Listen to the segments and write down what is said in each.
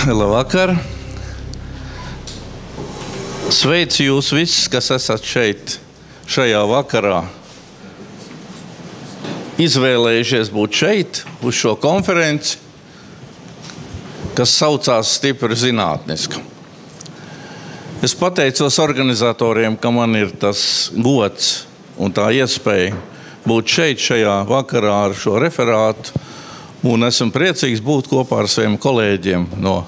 Labvakar! Sveicu jūs visus, kas esat šeit, šajā vakarā. Izvēlējušies būt šeit, uz šo konferenci, kas saucās Stipri zinātniski. Es pateicos organizatoriem, ka man ir tas gods un tā iespēja būt šeit, šajā vakarā ar šo referātu. Un esmu priecīgs būt kopā ar saviem kolēģiem no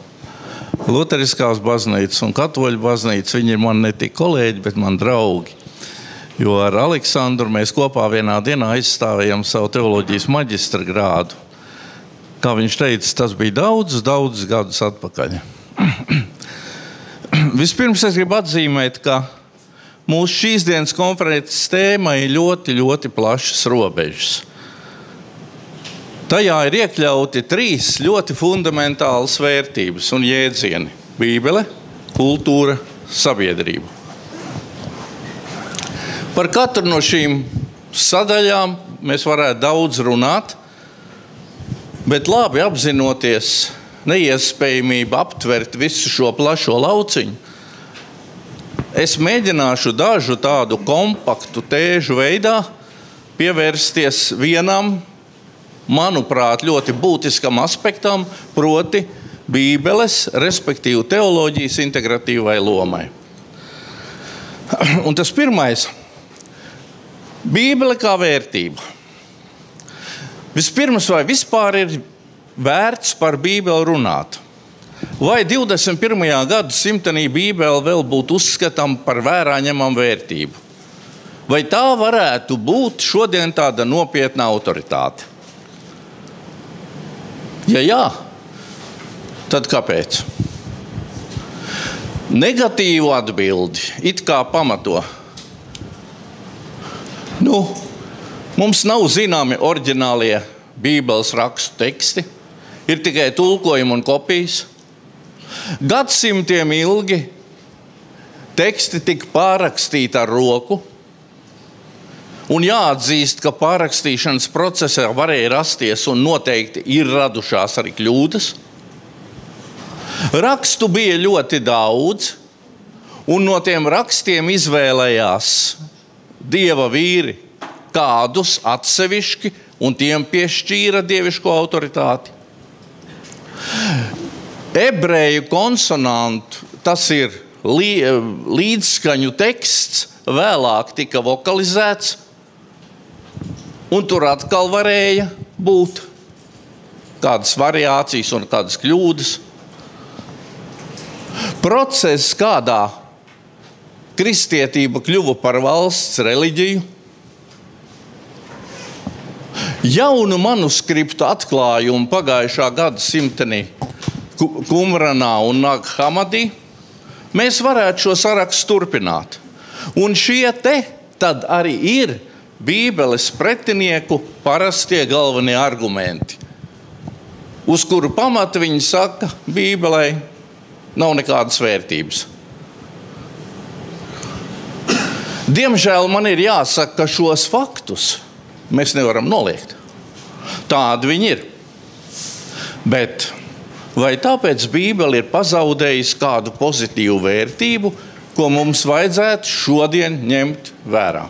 Luteriskās baznīcas un Katoļu baznīcas. Viņi ir man ne tik kolēģi, bet man draugi. Jo ar Aleksandru mēs kopā vienā dienā aizstāvējam savu teoloģijas maģistra grādu. Kā viņš teica, tas bija daudzus gadus atpakaļ. Vispirms es gribu atzīmēt, ka mūsu šīs dienas konferences tēma ir ļoti plašas robežas. Tajā ir iekļauti 3 ļoti fundamentālas vērtības un jēdzieni – Bībele, kultūra, sabiedrība. Par katru no šīm sadaļām mēs varētu daudz runāt, bet labi apzinoties neiespējamību aptvert visu šo plašo lauciņu, es mēģināšu dažu tādu kompaktu tēžu veidā pievērsties vienam, manuprāt, ļoti būtiskam aspektam, proti Bībeles, respektīvi teoloģijas integratīvai lomai. Un tas pirmais – Bībele kā vērtība. Vispirms, vai vispār ir vērts par Bībeli runāt? Vai 21. gadsimtenī Bībele vēl būtu uzskatām par vērā ņemam vērtību? Vai tā varētu būt šodien tāda nopietna autoritāte? Ja jā, tad kāpēc? Negatīvu atbildi it kā pamato. Mums nav zināmi oriģinālie Bībeles rakstu teksti, ir tikai tulkojumi un kopijas. Gadsimtiem ilgi teksti tika pārrakstīti ar roku, un jāatzīst, ka pārrakstīšanas procesā varēja rasties un noteikti ir radušās arī kļūdas. Rakstu bija ļoti daudz, un no tiem rakstiem izvēlējās dieva vīri kādus atsevišķi, un tiem piešķīra dieviško autoritāti. Ebreju konsonantu, tas ir līdzskaņu teksts, vēlāk tika vokalizēts, un tur atkal varēja būt kādas variācijas un kādas kļūdas. Process, kādā kristietība kļuva par valsts reliģiju, jaunu manuskriptu atklājumu pagājušā gadsimtenī Kumranā un Nag Hamadī, mēs varētu šo sarakstu turpināt. Un šie te tad arī ir Bībeles pretinieku parastie galvenie argumenti, uz kuru pamata viņi saka, Bībelei nav nekādas vērtības. Diemžēl man ir jāsaka, ka šos faktus mēs nevaram noliegt. Tādi viņi ir. Bet vai tāpēc Bībele ir pazaudējusi kādu pozitīvu vērtību, ko mums vajadzētu šodien ņemt vērā?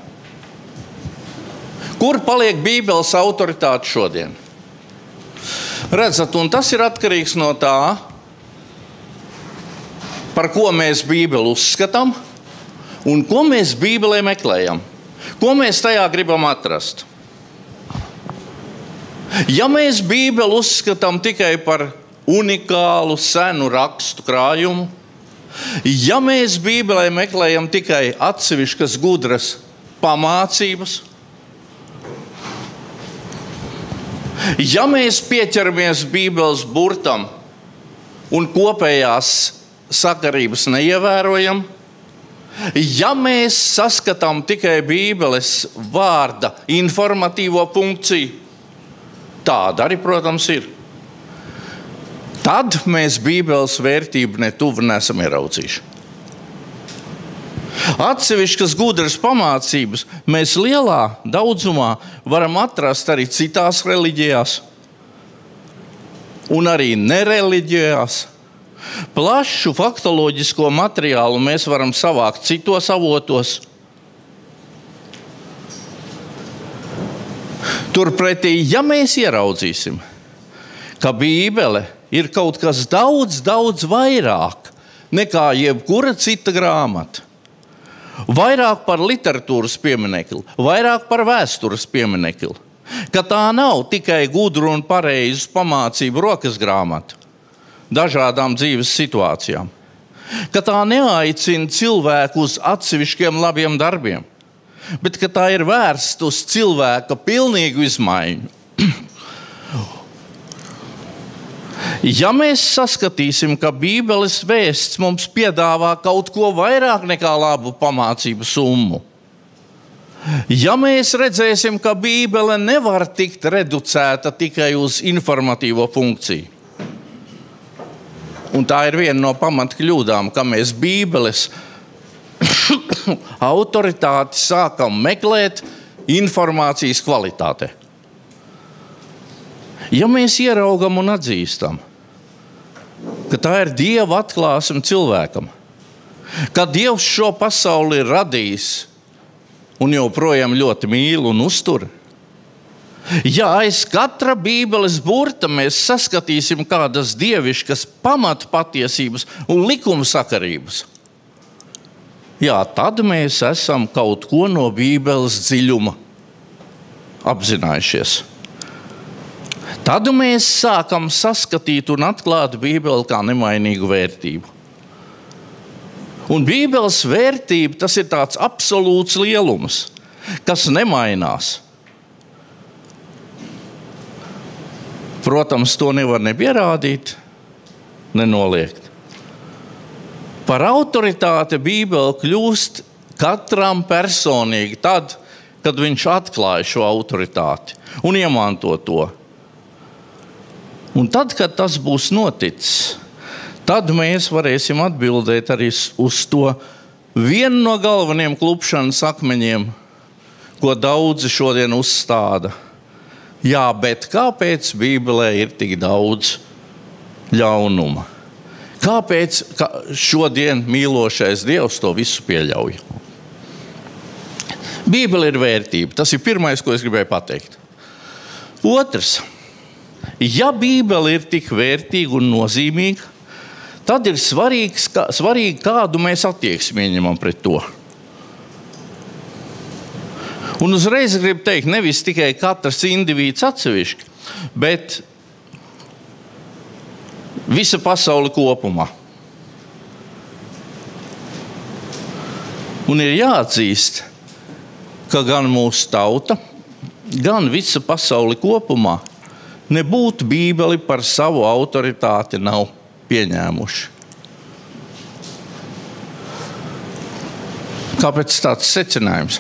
Kur paliek Bībeles autoritāte šodien? Redzat, un tas ir atkarīgs no tā, par ko mēs Bībeli uzskatām un ko mēs Bībelē meklējam. Ko mēs tajā gribam atrast? Ja mēs Bībeli uzskatām tikai par unikālu senu rakstu krājumu, ja mēs Bībelē meklējam tikai atsevišķas gudras pamācības, ja mēs pieķeramies Bībeles burtam un kopējās sakarības neievērojam, ja mēs saskatām tikai Bībeles vārda informatīvo funkciju, tāda arī, protams, ir, tad mēs Bībeles vērtību ne tuvu nesam ieraudzījuši. Atsevišķas gudras pamācības mēs lielā daudzumā varam atrast arī citās reliģijās un arī nereliģijās. Plašu faktoloģisko materiālu mēs varam savākt citos avotos. Turpretī, ja mēs ieraudzīsim, ka Bībele ir kaut kas daudz, daudz vairāk nekā jebkura cita grāmata, vairāk par literatūras pieminekli, vairāk par vēstures pieminekli, ka tā nav tikai gudru un pareizu pamācību rokas grāmata dažādām dzīves situācijām, ka tā neaicina cilvēku uz atsevišķiem labiem darbiem, bet ka tā ir vērsta uz cilvēka pilnīgu izmaiņu. Ja mēs saskatīsim, ka Bībeles vēsts mums piedāvā kaut ko vairāk nekā labu pamācību summu, ja mēs redzēsim, ka Bībele nevar tikt reducēta tikai uz informatīvo funkciju, un tā ir viena no pamatkļūdām, ka mēs Bībeles autoritāti sākam meklēt informācijas kvalitātē. Ja mēs ieraugam un atzīstam, ka tā ir Dieva atklāsme cilvēkam, ka Dievs šo pasauli ir radījis un joprojām ļoti mīl un uztur, ja aiz katra Bībeles burta mēs saskatīsim kādas dieviškas pamatpatiesības un likumsakarības, jā, tad mēs esam kaut ko no Bībeles dziļuma apzinājušies. Tad mēs sākam saskatīt un atklāt Bībeli kā nemainīgu vērtību. Un Bībeles vērtība, tas ir tāds absolūts lielums, kas nemainās. Protams, to nevar nepierādīt, nenoliegt. Par autoritāti Bībele kļūst katram personīgi tad, kad viņš atklāja šo autoritāti un iemanto to. Un tad, kad tas būs noticis, tad mēs varēsim atbildēt arī uz to vienu no galvenajiem klupšanas akmeņiem, ko daudzi šodien uzstāda. Jā, bet kāpēc Bībelē ir tik daudz ļaunuma? Kāpēc šodien mīlošais Dievs to visu pieļauj? Bībele ir vērtība. Tas ir pirmais, ko es gribēju pateikt. Otrs. Ja Bībele ir tik vērtīga un nozīmīga, tad ir svarīgi, kādu mēs attieksmi ieņemam pret to. Un uzreiz gribu teikt, nevis tikai katrs indivīds atsevišķi, bet visa pasaule kopumā. Un ir jāatzīst, ka gan mūsu tauta, gan visa pasaule kopumā nebūtu Bībeli par savu autoritāti nav pieņēmuši. Kāpēc tāds secinājums?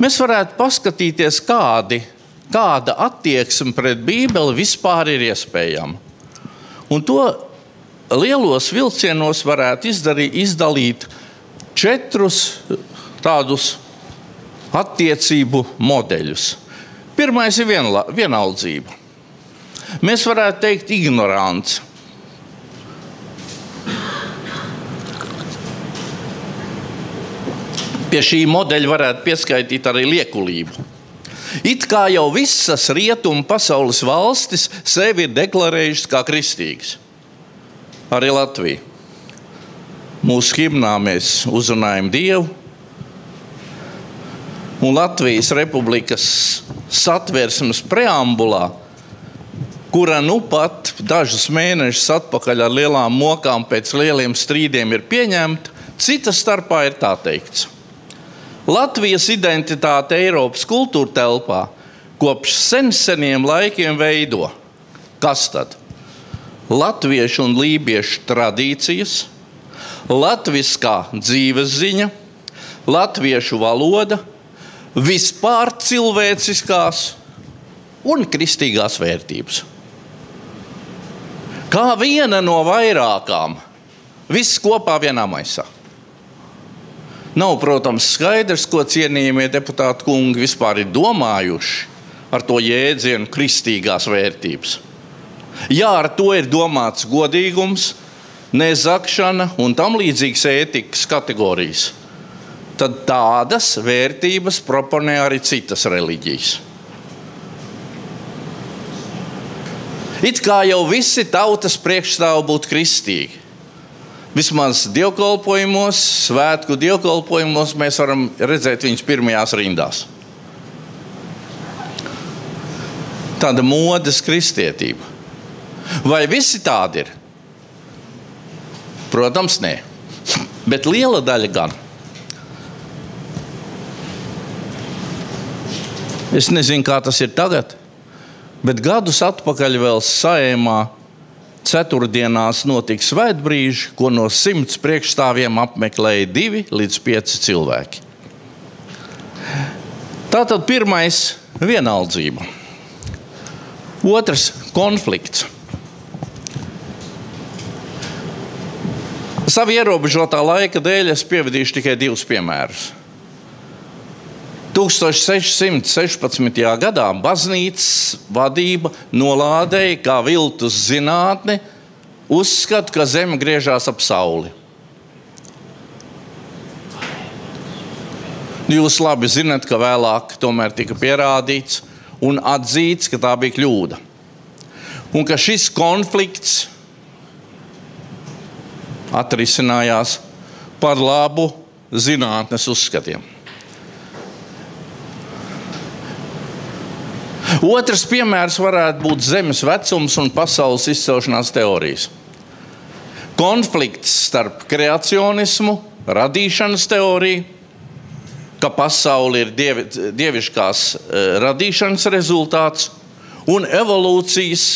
Mēs varētu paskatīties, kāda attieksme pret Bībeli vispār ir iespējama. Un to lielos vilcienos varētu izdalīt 4 tādus attiecību modeļus. Pirmais ir vienaldzība. Mēs varētu teikt ignorants. Pie šī modeļa varētu pieskaitīt arī liekulību. It kā jau visas rietumu pasaules valstis sevi ir deklarējušas kā kristīgas. Arī Latvija. Mūsu himnā mēs uzrunājam Dievu. Un Latvijas Republikas satversmes preambulā, kura nu pat dažus mēnešus atpakaļ ar lielām mokām pēc lieliem strīdiem ir pieņemta, cita starpā ir tā teikts. Latvijas identitāte Eiropas kultūra telpā kopš seniem laikiem veido. Kas tad? Latviešu un lībiešu tradīcijas, latviskā dzīvesziņa, latviešu valoda, vispār cilvēciskās un kristīgās vērtības. Kā viena no vairākām, viss kopā vienā maisā. Nav, protams, skaidrs, ko cienījamie deputāti kungi vispār ir domājuši ar to jēdzienu kristīgās vērtības. Jā, ar to ir domāts godīgums, nezakšana un tam līdzīgas ētikas kategorijas, tad tādas vērtības proponē arī citas reliģijas. It kā jau visi tautas priekšstāvi būtu kristīgi. Vismaz dievkalpojumos, svētku dievkalpojumos mēs varam redzēt viņus pirmajās rindās. Tāda modes kristietība. Vai visi tādi ir? Protams, nē. Bet liela daļa gan. Es nezinu, kā tas ir tagad, bet gadus atpakaļ vēl Saeimā ceturtdienās notika svētbrīži, ko no 100 priekšstāvjiem apmeklēja 2 līdz 5 cilvēki. Tātad pirmais – vienaldzība. Otrs – konflikts. Savu ierobežotā laika dēļ es pievadīšu tikai 2 piemērus. 1616. gadā baznīcas vadība nolādēja kā viltus zinātni, uzskata, ka Zeme griežās ap Sauli. Jūs labi zināt, ka vēlāk tomēr tika pierādīts un atzīts, ka tā bija kļūda. Un ka šis konflikts atrisinājās par labu zinātnes uzskatiem. Otrs piemērs varētu būt Zemes vecums un pasaules izcelšanās teorijas. Konflikts starp kreacionismu, radīšanas teoriju, ka pasaule ir dievišķās radīšanas rezultāts, un evolūcijas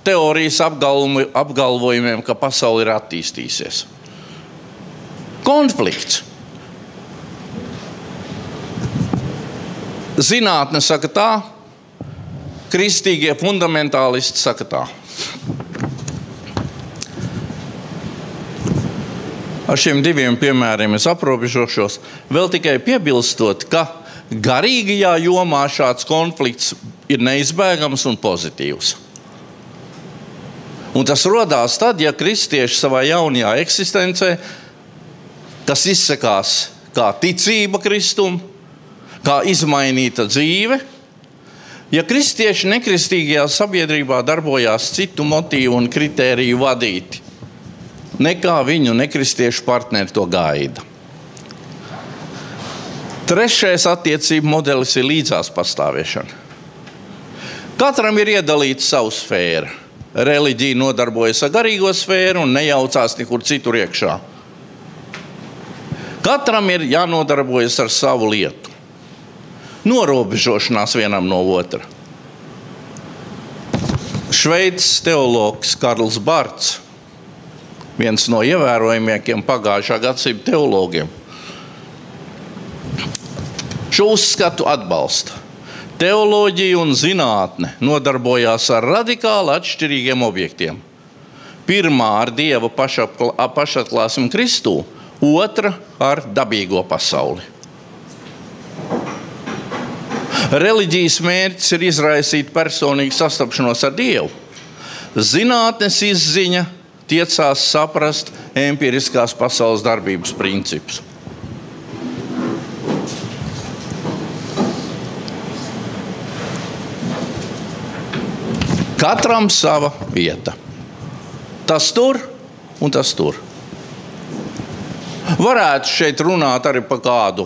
teorijas apgalvojumiem, ka pasaule ir attīstīsies. Konflikts. Zinātne saka tā, kristīgie fundamentālisti saka tā. Ar šiem 2 piemēriem es aprobežošos, vēl tikai piebilstot, ka garīgajā jomā šāds konflikts ir neizbēgams un pozitīvs. Un tas rodās tad, ja kristieši savā jaunajā eksistencē, kas izsakās kā ticība Kristum, kā izmainīta dzīve, ja kristieši nekristīgajā sabiedrībā darbojās citu motīvu un kritēriju vadīti, nekā viņu nekristiešu partneri to gaida. Trešais attiecību modelis ir līdzās pastāvēšana. Katram ir iedalīta savu sfēru. Reliģija nodarbojas ar garīgo sfēru un nejaucās nekur citur iekšā. Katram ir jānodarbojas ar savu lietu. Norobežošanās vienam no otra. Šveices teologs Karls Barts, viens no ievērojamākajiem pagājušā gadsimta teologiem, šo uzskatu atbalsta. Teoloģija un zinātne nodarbojās ar radikāli atšķirīgiem objektiem. Pirmā ar Dieva pašatklāsmi Kristū, otra ar dabīgo pasauli. Reliģijas mērķis ir izraisīt personīgu sastapšanos ar Dievu. Zinātnes izziņa tiecās saprast empiriskās pasaules darbības principus. Katram sava vieta. Tas tur un tas tur. Varētu šeit runāt arī par kādu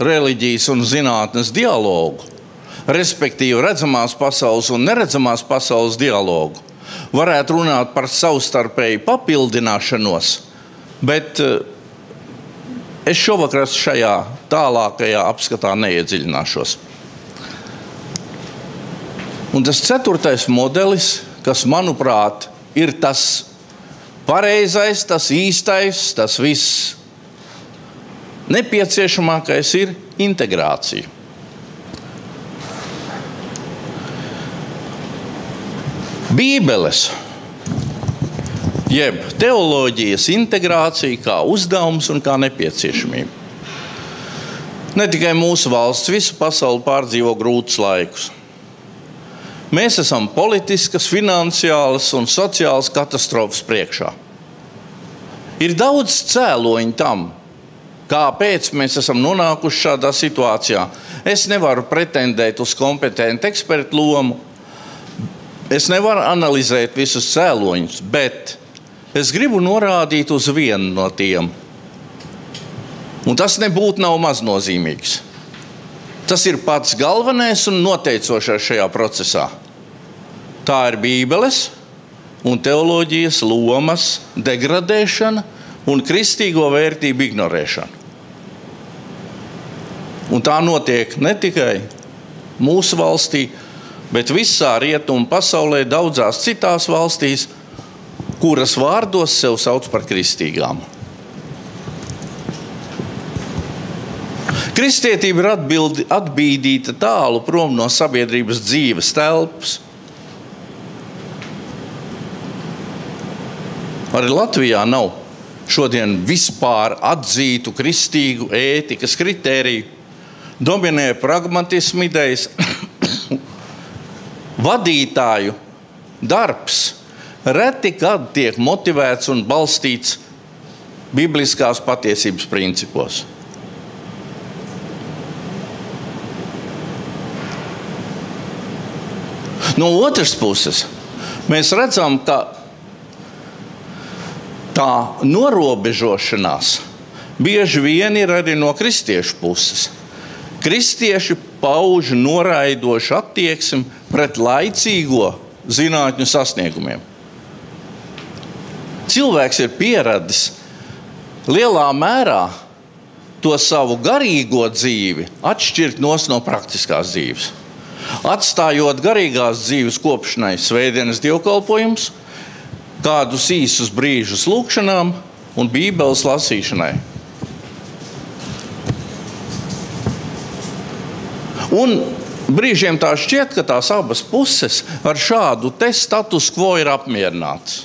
reliģijas un zinātnes dialogu, respektīvi redzamās pasaules un neredzamās pasaules dialogu. Varētu runāt par savstarpēju papildināšanos, bet es šovakar šajā tālākajā apskatā neiedziļināšos. Un tas 4. modelis, kas, manuprāt, ir tas pareizais, tas īstais, tas viss nepieciešamākais, ir integrācija. Bībeles, jeb teoloģijas integrācija kā uzdevums un kā nepieciešamība. Ne tikai mūsu valsts, visu pasauli pārdzīvo grūtus laikus. Mēs esam politiskas, finansiālas un sociālas katastrofas priekšā. Ir daudz cēloņu tam, kāpēc mēs esam nonākuši šādā situācijā. Es nevaru pretendēt uz kompetentu ekspertu lomu. Es nevaru analizēt visus cēloņus, bet es gribu norādīt uz vienu no tiem. Un tas nebūtu nav maznozīmīgs. Tas ir pats galvenais un noteicošais šajā procesā. Tā ir Bībeles un teoloģijas lomas degradēšana un kristīgo vērtību ignorēšana. Un tā notiek ne tikai mūsu valstī, bet visā rietumu pasaulē daudzās citās valstīs, kuras vārdos sev sauc par kristīgām. Kristietība ir atbīdīta tālu prom no sabiedrības dzīves telpas. Arī Latvijā nav šodien vispār atzītu kristīgu ētikas kritēriju. Dominē pragmatismu idejas. Vadītāju darbs reti kad tiek motivēts un balstīts bibliskās patiesības principos. No otras puses, mēs redzam, ka tā norobežošanās bieži vien ir arī no kristiešu puses. Kristieši pauž noraidošu attieksmi pret laicīgo zinātņu sasniegumiem. Cilvēks ir pieradis lielā mērā to savu garīgo dzīvi atšķirt no praktiskās dzīves. Atstājot garīgās dzīves kopšanai svētdienas dievkalpojumus, kādus īsus brīžus lūkšanām un Bībeles lasīšanai. Un brīžiem tā šķiet, ka tās abas puses ar šādu te status quo ir apmierinātas.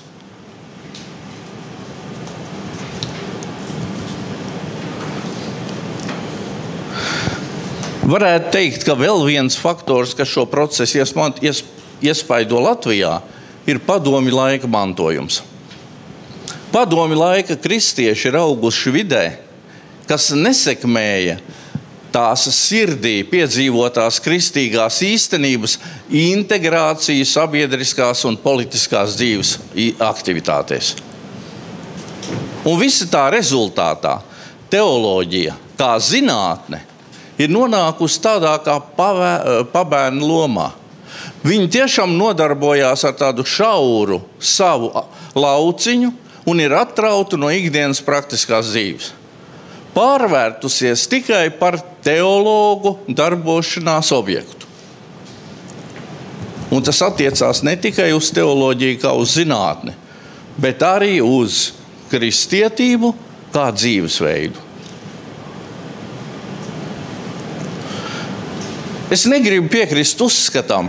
Varētu teikt, ka vēl viens faktors, kas šo procesu iespaido Latvijā, ir padomju laika mantojums. Padomju laika kristieši ir auguši vidē, kas nesekmēja tās sirdī piedzīvotās kristīgās īstenības integrāciju sabiedriskās un politiskās dzīves aktivitātēs. Un visa tā rezultātā teoloģija, kā zinātne, ir nonākusi tādā kā pabērnu lomā. Viņi tiešām nodarbojās ar tādu šauru savu lauciņu un ir atrauti no ikdienas praktiskās dzīves. Pārvērtusies tikai par teologu darbošanās objektu. Un tas attiecās ne tikai uz teoloģiju kā uz zinātni, bet arī uz kristietību kā dzīvesveidu. Es negribu piekrist uzskatam,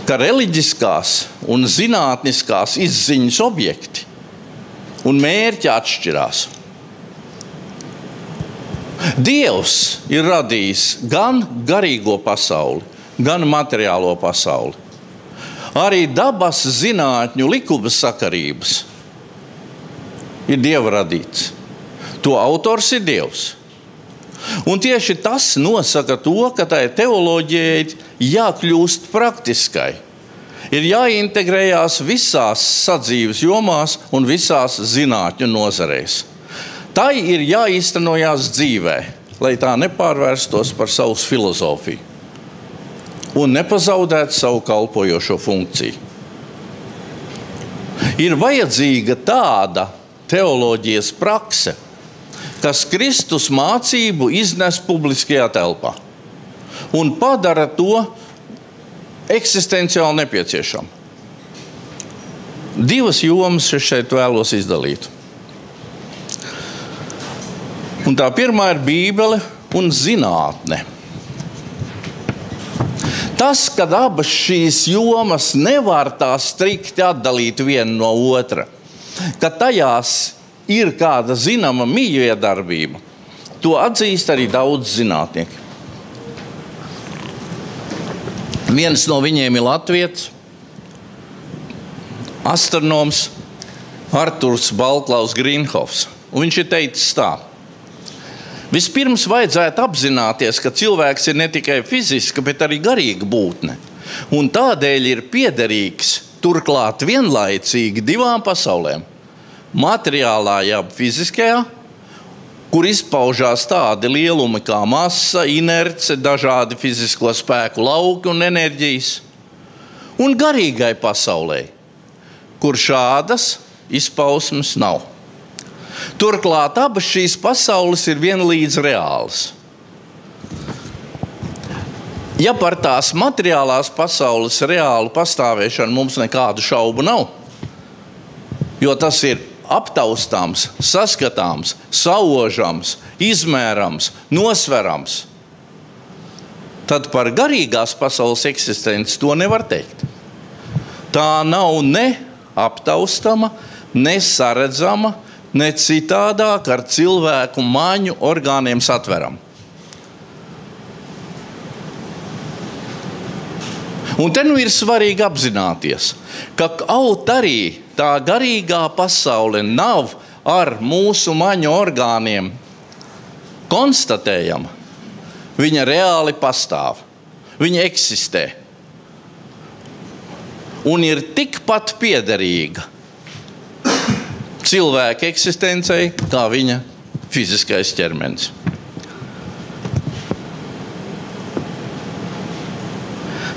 ka reliģiskās un zinātniskās izziņas objekti un mērķi atšķirās. Dievs ir radījis gan garīgo pasauli, gan materiālo pasauli. Arī dabas zinātņu likuma sakarības ir Dieva radīts. To autors ir Dievs. Un tieši tas nosaka to, ka tai teoloģijai jākļūst praktiskai. Ir jāintegrējās visās sadzīves jomās un visās zinātņu nozarēs. Tai ir jāīstenojās dzīvē, lai tā nepārvērstos par savu filozofiju un nepazaudētu savu kalpojošo funkciju. Ir vajadzīga tāda teoloģijas prakse, kas Kristus mācību iznes publiskajā telpā un padara to eksistenciāli nepieciešamu. Divas jomas es šeit vēlos izdalīt. Un tā pirmā ir Bībele un zinātne. Tas, kad abas šīs jomas nevar tā strikti atdalīt viena no otra, ka tajās ir kāda zināma mijiedarbība, to atzīst arī daudz zinātnieki. Viens no viņiem ir latvietis, astronoms Arturs Balklaus Grīnhofs. Un viņš ir teicis tā. Vispirms vajadzētu apzināties, ka cilvēks ir ne tikai fiziska, bet arī garīga būtne. Un tādēļ ir piederīgs turklāt vienlaicīgi divām pasaulēm. Materiālā, jeb fiziskajā, kur izpaužās tādi lielumi kā masa, inerce, dažādi fizisko spēku lauki un enerģijas, un garīgai pasaulē, kur šādas izpausmes nav. Turklāt abas šīs pasaules ir vienlīdz reālas. Ja par tās materiālās pasaules reālu pastāvēšanu mums nekādu šaubu nav, jo tas ir aptaustāms, saskatāms, sauožams, izmērams, nosverams, tad par garīgās pasaules eksistenci to nevar teikt. Tā nav ne aptaustama, ne saredzama, ne citādāk ar cilvēku maņu orgāniem satveram. Un te nu ir svarīgi apzināties, ka kaut arī tā garīgā pasaule nav ar mūsu maņu orgāniem konstatējama, viņa reāli pastāv, viņa eksistē un ir tikpat piederīga cilvēka eksistencei, kā viņa fiziskais ķermenis.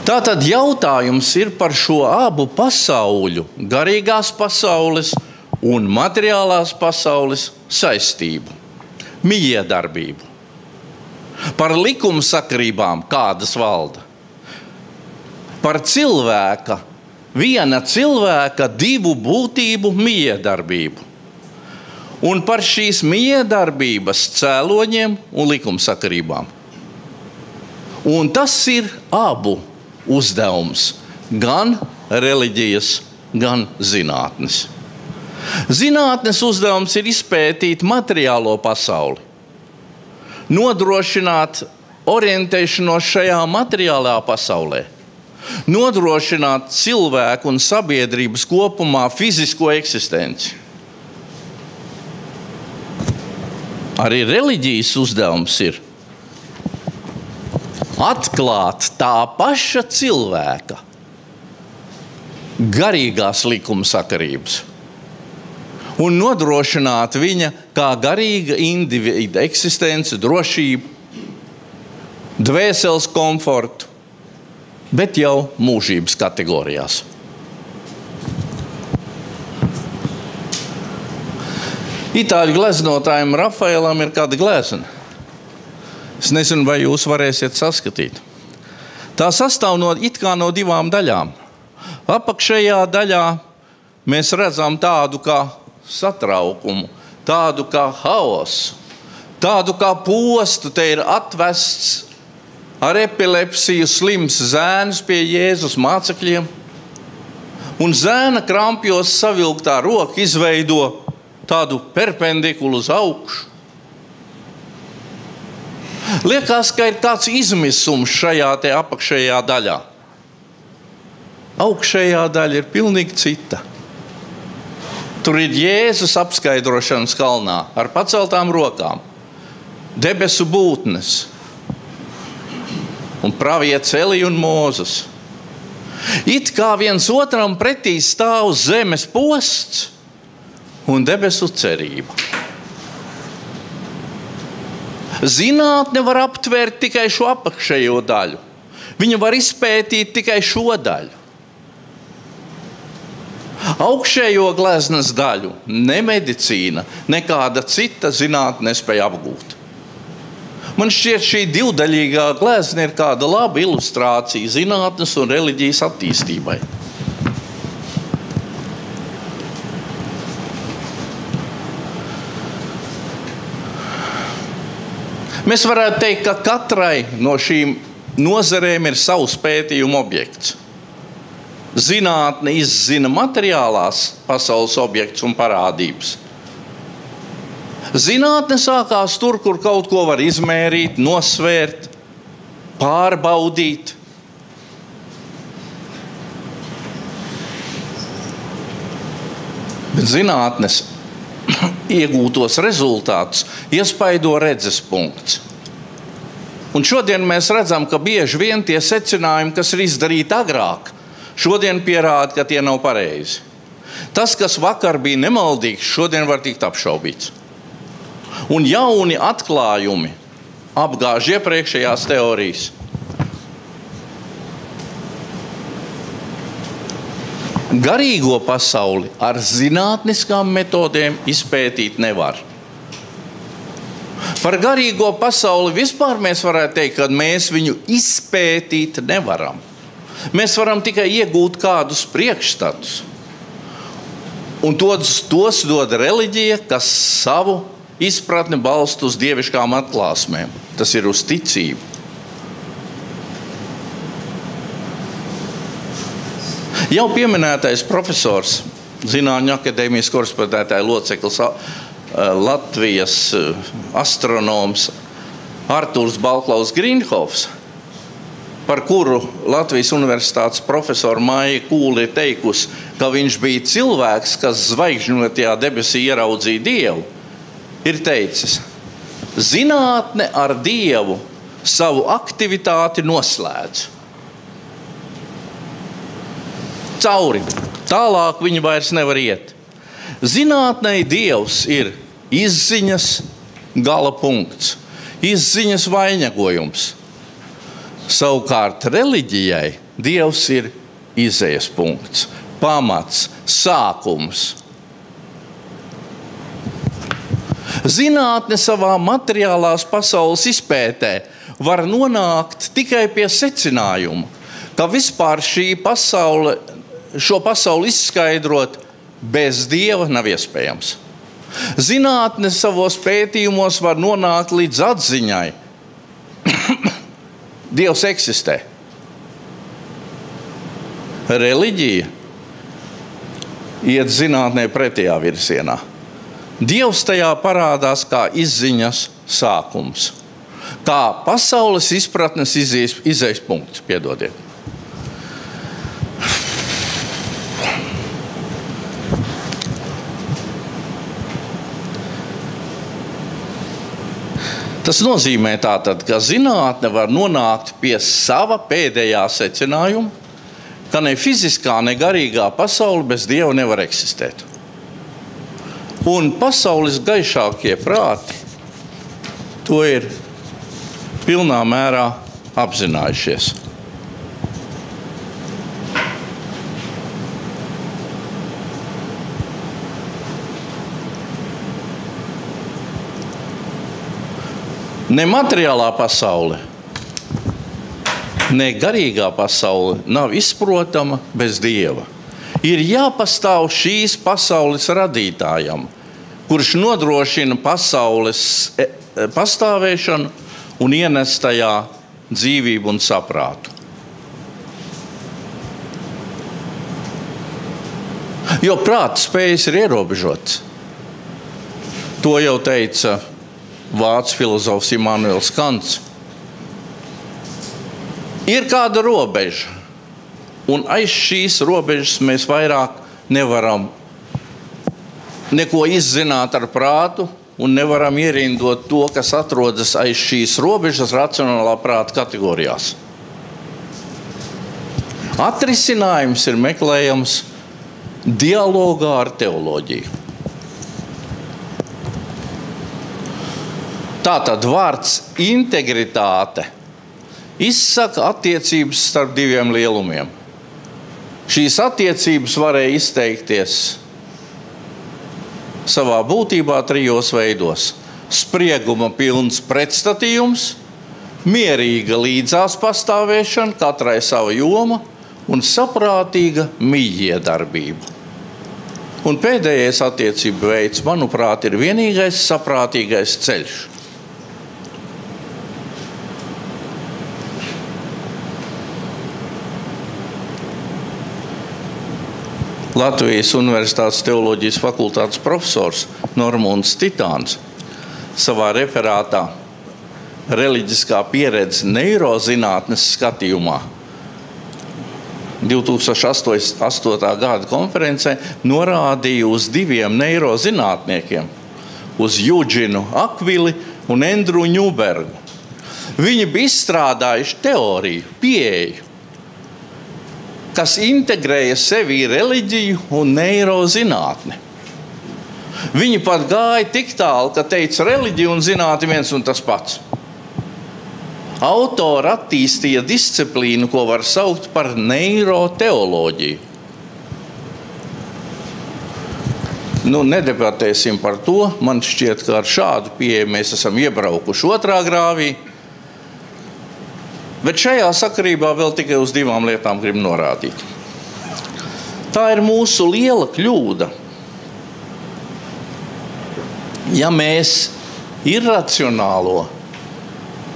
Tātad jautājums ir par šo abu pasauļu, garīgās pasaules un materiālās pasaules saistību, mijiedarbību, par likumsakarībām, kādas valda, par cilvēka, viena cilvēka divu būtību mijiedarbību un par šīs mijiedarbības cēloņiem un likumsakarībām. Un tas ir abu uzdevums, gan reliģijas, gan zinātnes. Zinātnes uzdevums ir izpētīt materiālo pasauli, nodrošināt orientēšanos šajā materiālā pasaulē, nodrošināt cilvēku un sabiedrības kopumā fizisko eksistenci. Arī reliģijas uzdevums ir atklāt tā paša cilvēka garīgās likumsakarības un nodrošināt viņa kā garīga individa eksistenci, drošību, dvēseles komfortu, bet jau mūžības kategorijās. Itāļu gleznotājiem Rafaelam ir kāda glezna. Es nezinu, vai jūs varēsiet saskatīt. Tā sastāv it kā no divām daļām. Apakšējā daļā mēs redzam tādu kā satraukumu, tādu kā haosu, tādu kā postu. Te ir atvests ar epilepsiju slims zēns pie Jēzus mācekļiem, un zēna krampjos savilktā roka izveido tādu perpendikulu uz augšu. Liekas, ka ir kāds izmisums šajā te apakšējā daļā. Augšējā daļa ir pilnīgi cita. Tur ir Jēzus apskaidrošanas kalnā ar paceltām rokām, debesu būtnes un pravietis Elija un Mūzes. It kā viens otram pretī stāv zemes posts un debesu cerība. Zinātne var aptvērt tikai šo apakšējo daļu. Viņa var izpētīt tikai šo daļu. Augšējo gleznas daļu ne medicīna, nekāda cita zinātne nespēja apgūt. Man šķiet, šī divdaļīgā glezna ir kāda laba ilustrācija zinātnes un reliģijas attīstībai. Mēs varētu teikt, ka katrai no šīm nozarēm ir savs pētījuma objekts. Zinātne izzina materiālās pasaules objektus un parādības. Zinātne sākās tur, kur kaut ko var izmērīt, nosvērt, pārbaudīt. Bet zinātnes iegūtos rezultātus iespaido redzes punkts. Un šodien mēs redzam, ka bieži vien tie secinājumi, kas ir izdarīti agrāk, šodien pierāda, ka tie nav pareizi. Tas, kas vakar bija nemaldīgs, šodien var tikt apšaubīts. Un jauni atklājumi apgāž iepriekšējās teorijas. Garīgo pasauli ar zinātniskām metodēm izpētīt nevar. Par garīgo pasauli vispār mēs varētu teikt, ka mēs viņu izpētīt nevaram. Mēs varam tikai iegūt kādus priekšstatus. Un tos dod reliģija, kas savu izpratni balsta uz dieviškām atklāsmēm. Tas ir uz ticību. Jau pieminētais profesors, Zinātņu akadēmijas korespondētāja loceklis, Latvijas astronoms Artūrs Balklaus Grīnhofs, par kuru Latvijas Universitātes profesora Maija Kūle ir teikusi, ka viņš bija cilvēks, kas zvaigžņotajā debesī ieraudzīja Dievu, ir teicis: zinātne ar Dievu savu aktivitāti noslēdz. Cauri. Tālāk viņi vairs nevar iet. Zinātnei Dievs ir izziņas gala punkts, izziņas vainagojums. Savukārt reliģijai Dievs ir izejas punkts, pamats, sākums. Zinātne savā materiālās pasaules izpētē var nonākt tikai pie secinājuma, ka vispār šo pasauli izskaidrot bez Dieva nav iespējams. Zinātne savos pētījumos var nonākt līdz atziņai: Dievs eksistē. Reliģija iet zinātnē pretējā virzienā. Dievs tajā parādās kā izziņas sākums, kā pasaules izpratnes izejas punkts. Piedodiet. Tas nozīmē tātad, ka zinātne var nonākt pie sava pēdējā secinājuma, ka ne fiziskā, ne garīgā pasaule bez Dieva nevar eksistēt. Un pasaules gaišākie prāti to ir pilnā mērā apzinājušies. Ne materiālā pasaule, ne garīgā pasaule nav izprotama bez Dieva. Ir jāpastāv šīs pasaules radītājam, kurš nodrošina pasaules pastāvēšanu un ienes tajā dzīvību un saprātu. Jo prāta spējas ir ierobežotas. To jau teica vācu filozofs Immanuels Kants. Ir kāda robeža, un aiz šīs robežas mēs vairāk nevaram neko izzināt ar prātu un nevaram ierindot to, kas atrodas aiz šīs robežas racionālā prāta kategorijās. Atrisinājums ir meklējams dialogā ar teoloģiju. Tātad vārds integritāte izsaka attiecības starp diviem lielumiem. Šīs attiecības varēja izteikties savā būtībā trijos veidos: sprieguma pilns pretstatījums, mierīga līdzās pastāvēšana, katrai sava joma, un saprātīga mijiedarbība. Un pēdējais attiecību veids, manuprāt, ir vienīgais saprātīgais ceļš. Latvijas Universitātes teoloģijas fakultātes profesors Normons Titāns savā referātā reliģiskā pieredze neirozinātnes skatījumā 2008. Gada konferencē norādīja uz 2 neirozinātniekiem, uz Eugenu Akvili un Andrew Newbergu. Viņi bija izstrādājuši teoriju, pieeju, kas integrēja sevī reliģiju un neirozinātni. Viņi pat gāja tik tālu, ka teica, reliģija un zinātne viens un tas pats. Autori attīstīja disciplīnu, ko var saukt par neiroteoloģiju. Nedebatēsim par to. Man šķiet, ka ar šādu pieeju mēs esam iebraukuši otrā grāvī. Bet šajā sakarībā vēl tikai uz 2 lietām gribu norādīt. Tā ir mūsu liela kļūda. Ja mēs irracionālo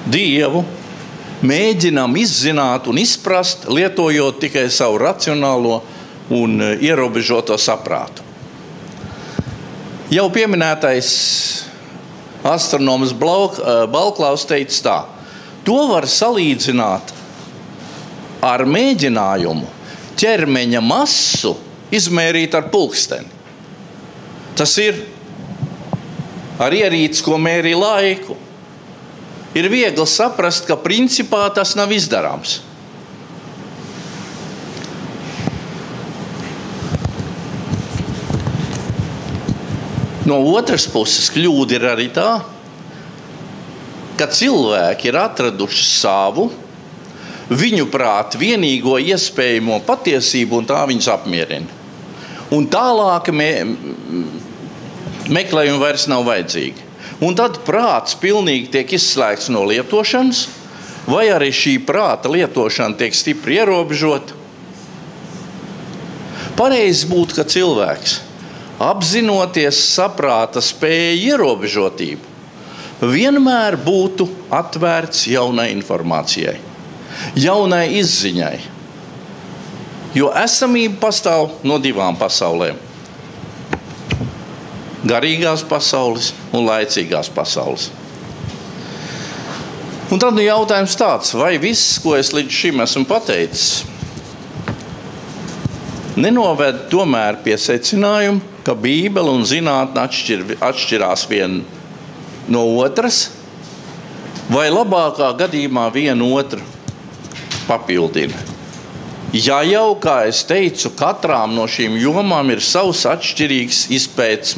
Dievu mēģinām izzināt un izprast, lietojot tikai savu racionālo un ierobežoto saprātu. Jau pieminētais astronoms Balklaus teica tā, to var salīdzināt ar mēģinājumu ķermeņa masu izmērīt ar pulksteni. Tas ir ar ierīci, ko mērī laiku. Ir viegli saprast, ka principā tas nav izdarāms. No otras puses, kļūda ir arī tā, ka cilvēki ir atraduši savu, viņu prāt vienīgo iespējamo patiesību, un tā viņus apmierina. Un tālāk meklējumi vairs nav vajadzīgi. Un tad prāts pilnīgi tiek izslēgts no lietošanas, vai arī šī prāta lietošana tiek stipri ierobežota. Pareizi būtu, ka cilvēks, apzinoties saprāta spēju ierobežotību, vienmēr būtu atvērts jaunai informācijai, jaunai izziņai. Jo esamība pastāv no 2 pasaulēm. Garīgās pasaules un laicīgās pasaules. Un tad jautājums tāds, vai viss, ko es līdz šim esmu pateicis, nenoved tomēr pie secinājuma, ka Bībele un zinātne atšķirās viena no otras, vai labākā gadījumā viena otru papildina. Ja jau, kā es teicu, katrām no šīm jomām ir savs atšķirīgs izpētes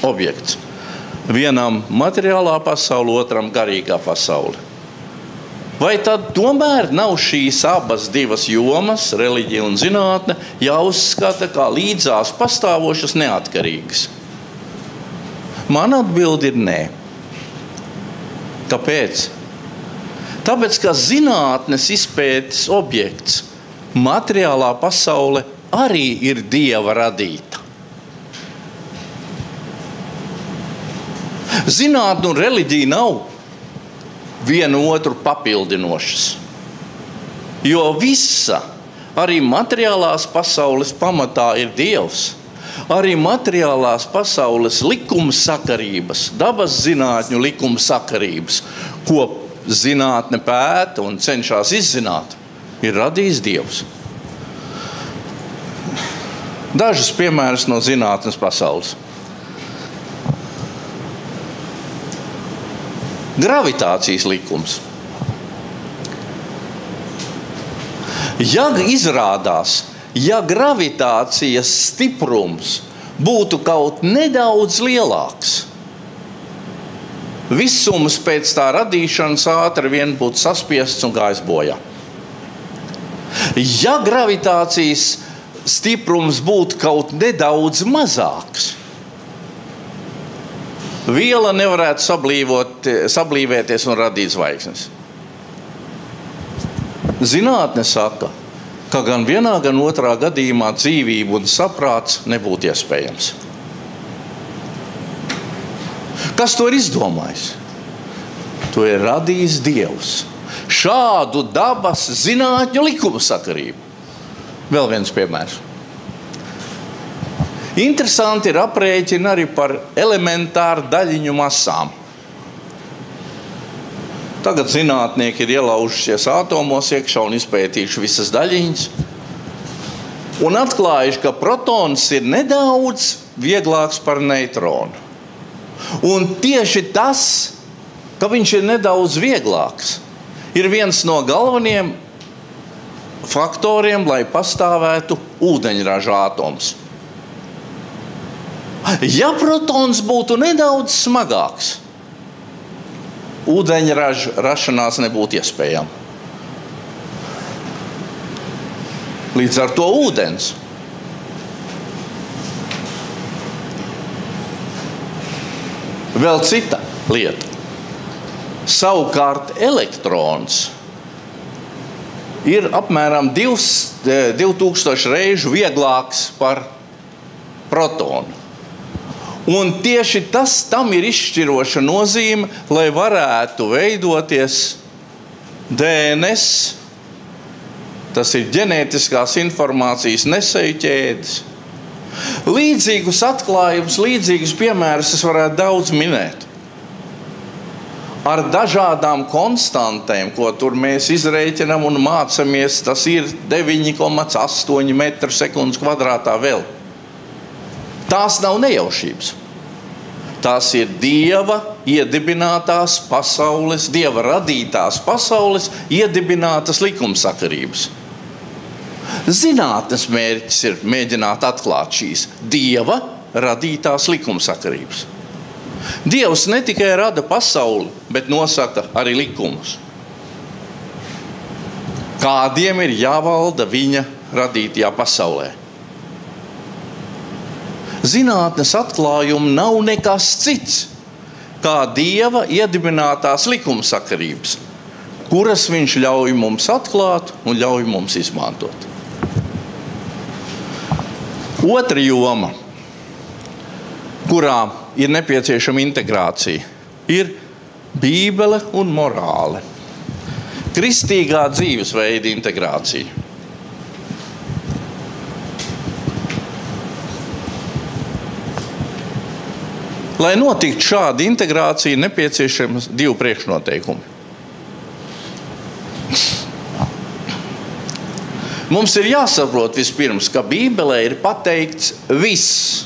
objekts. Vienam materiālā pasaule, otram garīgā pasaule. Vai tad tomēr nav šīs abas 2 jomas, reliģija un zinātne, jāuzskata kā līdzās pastāvošas neatkarīgas? Man atbilde ir nē. Kāpēc? Tāpēc, ka zinātnes izpētes objekts, materiālā pasaule arī ir Dieva radīta. Zinātne un reliģija nav vienu otru papildinošas, jo visa, arī materiālās pasaules pamatā ir Dievs. Arī materiālās pasaules likumsakarības, dabas zinātņu likumsakarības, ko zinātne pēta un cenšas izzināt, ir radījis Dievs. Dažus piemērus no zinātnes pasaules. Gravitācijas likums. Ja izrādās, ja gravitācijas stiprums būtu kaut nedaudz lielāks, visums pēc tā radīšanas ātri vien būtu saspiests un gājis bojā. Ja gravitācijas stiprums būtu kaut nedaudz mazāks, viela nevarētu sablīvēties un radīt zvaigznes. Zinātne saka, ka gan vienā, gan otrā gadījumā dzīvība un saprāts nebūtu iespējams. Kas to ir izdomājis? To ir radījis Dievs. Šādu dabas zinātņu likumsakarību. Vēl viens piemērs. Interesanti ir aprēķini arī par elementāru daļiņu masām. Tagad zinātnieki ir ielaužušies atomos iekšā un izpētījuši visas daļiņas. un atklājuši, ka protons ir nedaudz vieglāks par neitronu. Un tieši tas, ka viņš ir nedaudz vieglāks, ir viens no galvenajiem faktoriem, lai pastāvētu ūdeņraža atoms. Ja protons būtu nedaudz smagāks, ūdeņraža rašanās nebūtu iespējama. Līdz ar to ūdens. Vēl cita lieta. Savukārt elektrons ir apmēram 2000 reižu vieglāks par protonu. Un tieši tam ir izšķiroša nozīme, lai varētu veidoties DNS, tas ir ģenētiskās informācijas nesēju ķēdes. Līdzīgus atklājumus, līdzīgus piemērus es varētu daudz minēt. Ar dažādām konstantēm, ko tur mēs izrēķinām un mācamies, tas ir 9,8 metru sekundes kvadrātā vēl. Tās nav nejaušības. Tās ir Dieva iedibinātās pasaules, Dieva radītās pasaules iedibinātas likumsakarības. Zinātnes mērķis ir mēģināt atklāt šīs Dieva radītās likumsakarības. Dievs ne tikai rada pasauli, bet nosaka arī likumus. Kādiem ir jāvalda viņa radītajā pasaulē. Zinātnes atklājumi nav nekas cits, kā Dieva iedibinātās likumsakarības, kuras viņš ļauj mums atklāt un ļauj mums izmantot. Otra joma, kurā ir nepieciešama integrācija, ir Bībele un morāle. Kristīgā dzīvesveida integrācija. Lai notiktu šāda integrācija, nepieciešams 2 priekšnoteikumi. Mums ir jāsaprot vispirms, ka Bībelē ir pateikts viss,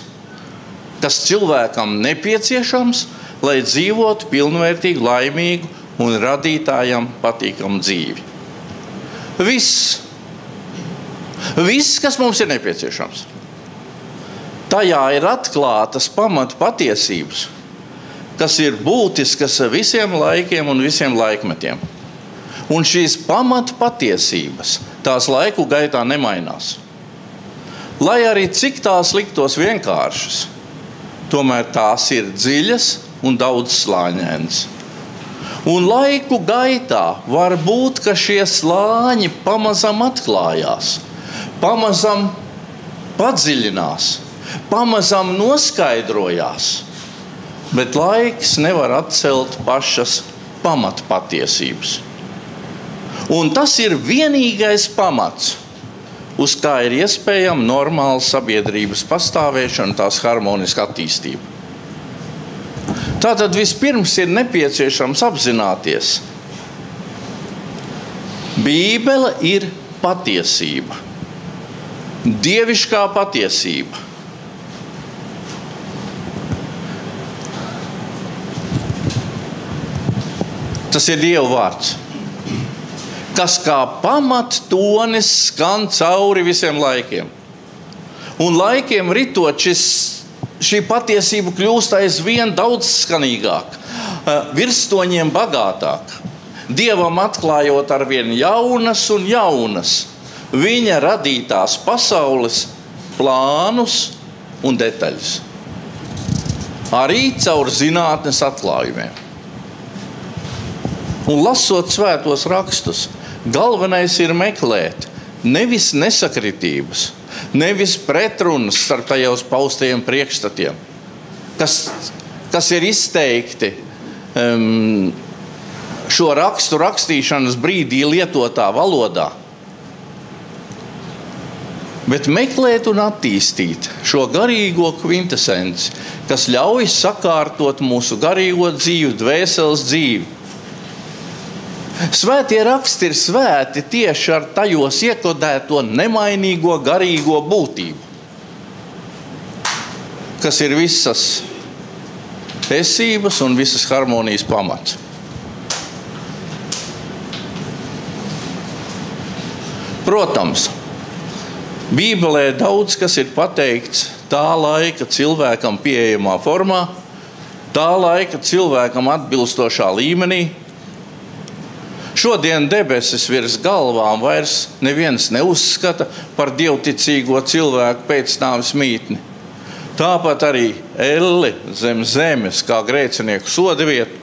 kas cilvēkam nepieciešams, lai dzīvotu pilnvērtīgu, laimīgu un radītājam patīkamu dzīvi. Viss. Viss, kas mums ir nepieciešams. Tajā ir atklātas pamatu patiesības, kas ir būtiskas visiem laikiem un visiem laikmetiem. Un šīs pamatu patiesības tās laiku gaitā nemainās. Lai arī cik tās liktos vienkāršas, tomēr tās ir dziļas un daudzslāņainas. Un laiku gaitā var būt, ka šie slāņi pamazam atklājās, pamazam padziļinās, pamazam noskaidrojās, bet laiks nevar atcelt pašas pamatpatiesības. Un tas ir vienīgais pamats, uz kā ir iespējama normāla sabiedrības pastāvēšana, tās harmoniska attīstība. Tātad vispirms ir nepieciešams apzināties, Bībele ir patiesība, dieviškā patiesība. Tas ir Dieva vārds, kas kā pamattonis skan cauri visiem laikiem. Un laikiem ritot šī patiesība kļūst aizvien daudz skanīgāk, virstoņiem bagātāk. Dievam atklājot arvien jaunas un jaunas viņa radītās pasaules plānus un detaļas. Arī caur zinātnes atklājumiem. Un lasot svētos rakstus, galvenais ir meklēt nevis nesakritības, nevis pretrunas starp tajos paustajiem priekšstatiem, kas ir izteikti šo rakstu rakstīšanas brīdī lietotā valodā, bet meklēt un attīstīt šo garīgo kvintesenci, kas ļauj sakārtot mūsu garīgo dzīvi, dvēseles dzīvi. Svētie raksti ir svēti tieši ar tajos iekodēto nemainīgo garīgo būtību, kas ir visas esības un visas harmonijas pamats. Protams, Bībelē daudz kas ir pateikts tā laika cilvēkam pieejamā formā, tā laika cilvēkam atbilstošā līmenī. Šodien debesis virs galvām vairs neviens neuzskata par dievticīgo cilvēku pēcnāves mītni. Tāpat arī elli zem zemes kā grēcinieku soda vieta.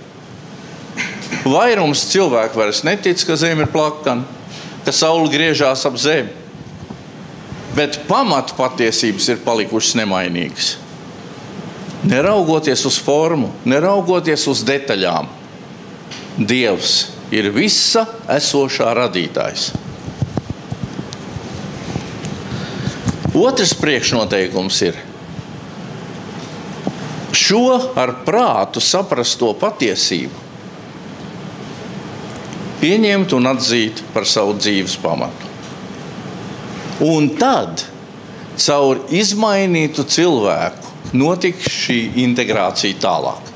Vairums cilvēku vairs netic, ka zeme ir plakana, ka saule griežās ap zemi. Bet pamatu patiesības ir palikušas nemainīgas. Neraugoties uz formu, neraugoties uz detaļām, Dievs ir visa esošā radītājs. Otrs priekšnoteikums ir šo ar prātu saprasto patiesību pieņemt un atzīt par savu dzīves pamatu. Un tad, caur izmainītu cilvēku, notiks šī integrācija tālāk.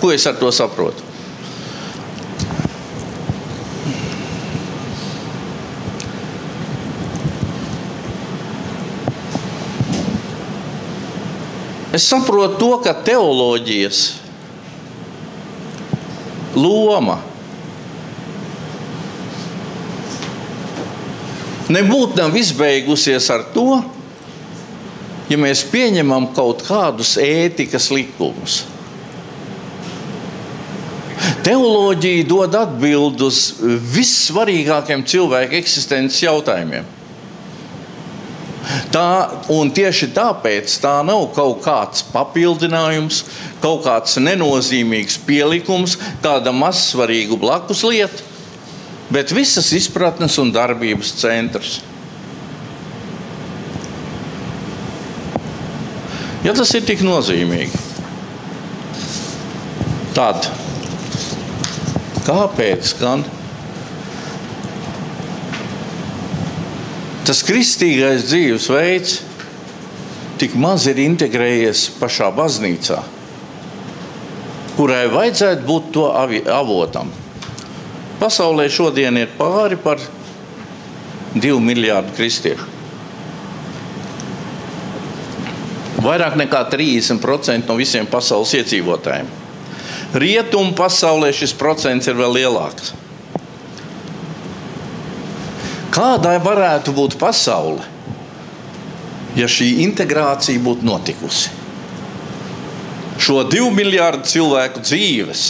Ko es ar to saprotu? Es saprotu to, ka teoloģijas loma nebūtu nav izbeigusies ar to, ja mēs pieņemam kaut kādus ētikas likumus. Teoloģija dod atbildi uz vissvarīgākiem cilvēka eksistences jautājumiem. Un tieši tāpēc tā nav kaut kāds papildinājums, kaut kāds nenozīmīgs pielikums, kāda mazsvarīga blakus lieta, bet visas izpratnes un darbības centrs. Ja tas ir tik nozīmīgi, tad kāpēc gan tas kristīgais dzīvesveids tik maz ir integrējies pašā baznīcā, kurai vajadzētu būt to avotam? Pasaulē šodien ir pāri par 2 miljārdu kristiešu. Vairāk nekā 30% no visiem pasaules iedzīvotājiem. Rietumu pasaulē šis procents ir vēl lielāks. Kādai varētu būt pasaule, ja šī integrācija būtu notikusi? Šo 2 miljārdu cilvēku dzīves,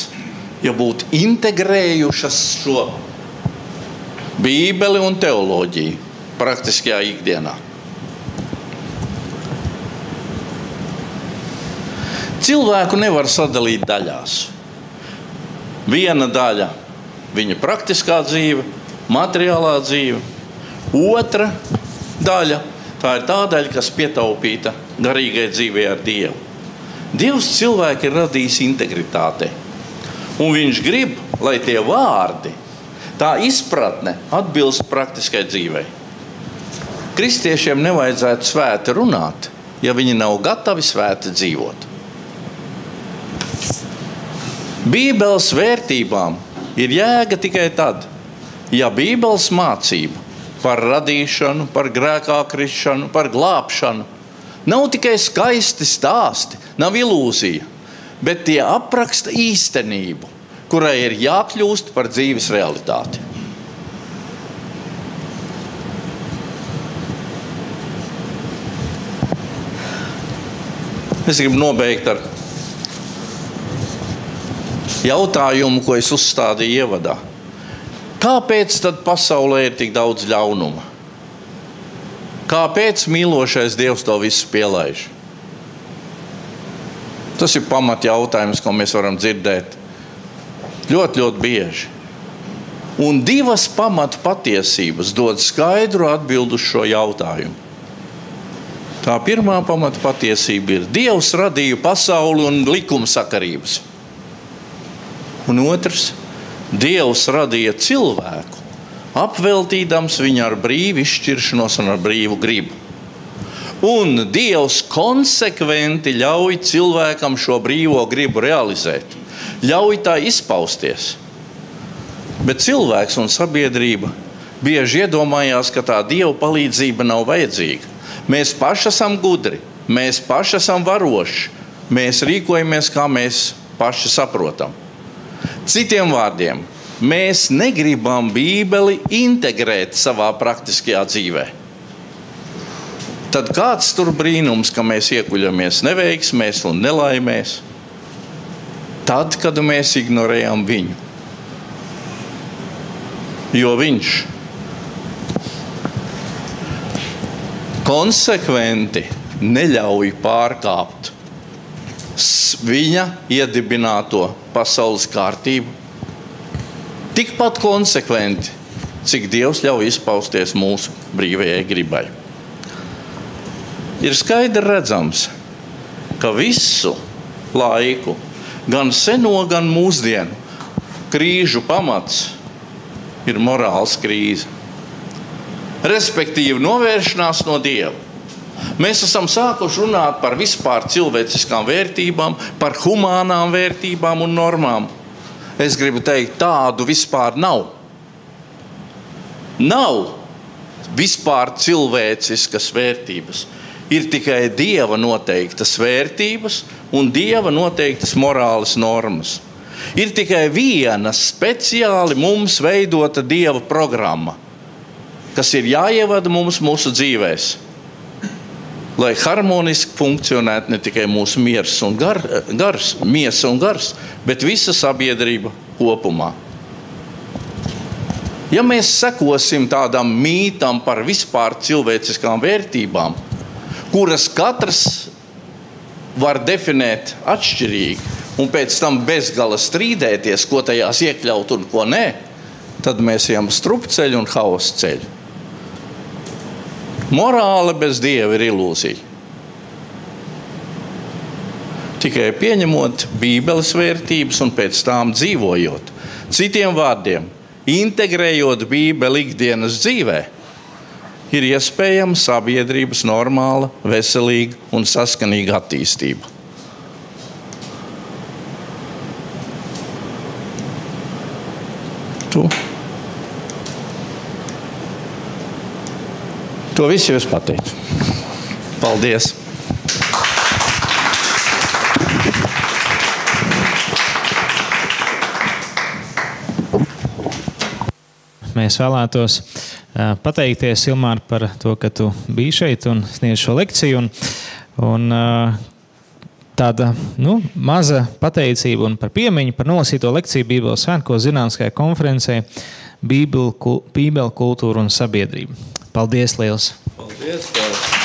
ja būtu integrējušas šo Bībeli un teoloģiju praktiskajā ikdienā. Cilvēku nevar sadalīt daļās. Viena daļa – viņa praktiskā dzīve, materiālā dzīve. Otra daļa – tā ir tā daļa, kas pietaupīta garīgai dzīvei ar Dievu. Dievs cilvēku ir radījis integritātei. Un viņš grib, lai tie vārdi, tā izpratne atbilst praktiskai dzīvei. Kristiešiem nevajadzētu svēti runāt, ja viņi nav gatavi svēti dzīvot. Bībeles vērtībām ir jēga tikai tad, ja Bībeles mācība par radīšanu, par grēkā krišanu, par glābšanu nav tikai skaisti stāsti, nav ilūzija, bet tie apraksta īstenību, kurai ir jākļūst par dzīves realitāti. Es gribu nobeigt ar jautājumu, ko es uzstādīju ievadā. Kāpēc tad pasaulē ir tik daudz ļaunuma? Kāpēc mīlošais Dievs to visu pielaiž? Tas ir pamatjautājums, ko mēs varam dzirdēt ļoti, ļoti bieži. Un divas pamatu patiesības dod skaidru atbildi uz šo jautājumu. Tā pirmā pamatu patiesība ir: Dievs radīja pasauli un likumsakarības. Un otrs, Dievs radīja cilvēku, apveltīdams viņu ar brīvu izšķiršanos un ar brīvu gribu. Un Dievs konsekventi ļauj cilvēkam šo brīvo gribu realizēt, ļauj tā izpausties. Bet cilvēks un sabiedrība bieži iedomājās, ka tā Dieva palīdzība nav vajadzīga. Mēs paši esam gudri, mēs paši esam varoši, mēs rīkojamies, kā mēs paši saprotam. Citiem vārdiem, mēs negribam Bībeli integrēt savā praktiskajā dzīvē. Tad kāds tur brīnums, ka mēs iekuļamies neveiksmēs un nelaimēs? Tad, kad mēs ignorējam viņu. Jo viņš konsekventi neļauj pārkāpt viņa iedibināto pasaules kārtību. Tikpat konsekventi, cik Dievs ļauj izpausties mūsu brīvajai gribai. Ir skaidri redzams, ka visu laiku, gan seno, gan mūsdienu, krīžu pamats ir morāls krīze. Respektīvi novēršanās no Dieva. Mēs esam sākuši runāt par vispār cilvēciskām vērtībām, par humānām vērtībām un normām. Es gribu teikt, tādu vispār nav. Nav vispār cilvēciskas vērtības. Ir tikai Dieva noteiktas vērtības un Dieva noteiktas morāles normas. Ir tikai viena speciāli mums veidota Dieva programma, kas ir jāievada mums mūsu dzīvēs, lai harmoniski funkcionētu ne tikai mūsu miesa un gars, bet visa sabiedrība kopumā. Ja mēs sekosim tādam mītam par vispār cilvēciskām vērtībām, kuras katrs var definēt atšķirīgi un pēc tam bezgala strīdēties, ko tajās iekļaut un ko nē, tad mēs ejam strupceļu un hausa ceļu. Morāle bez Dieva ir ilūzija. Tikai pieņemot Bībeles vērtības un pēc tām dzīvojot. Citiem vārdiem, integrējot Bībeli ikdienas dzīvē, ir iespējama sabiedrības normāla, veselīga un saskanīga attīstība. To visu jūs pateicu. Paldies! Mēs vēlētos pateikties, Ilmār, par to, ka tu biji šeit un sniedz šo lekciju. Un tāda maza pateicība un par piemiņu par nolasīto lekciju Bībeles svētkos zinātniskajā konferencē Bībele, kultūra un sabiedrība. Paldies liels! Paldies!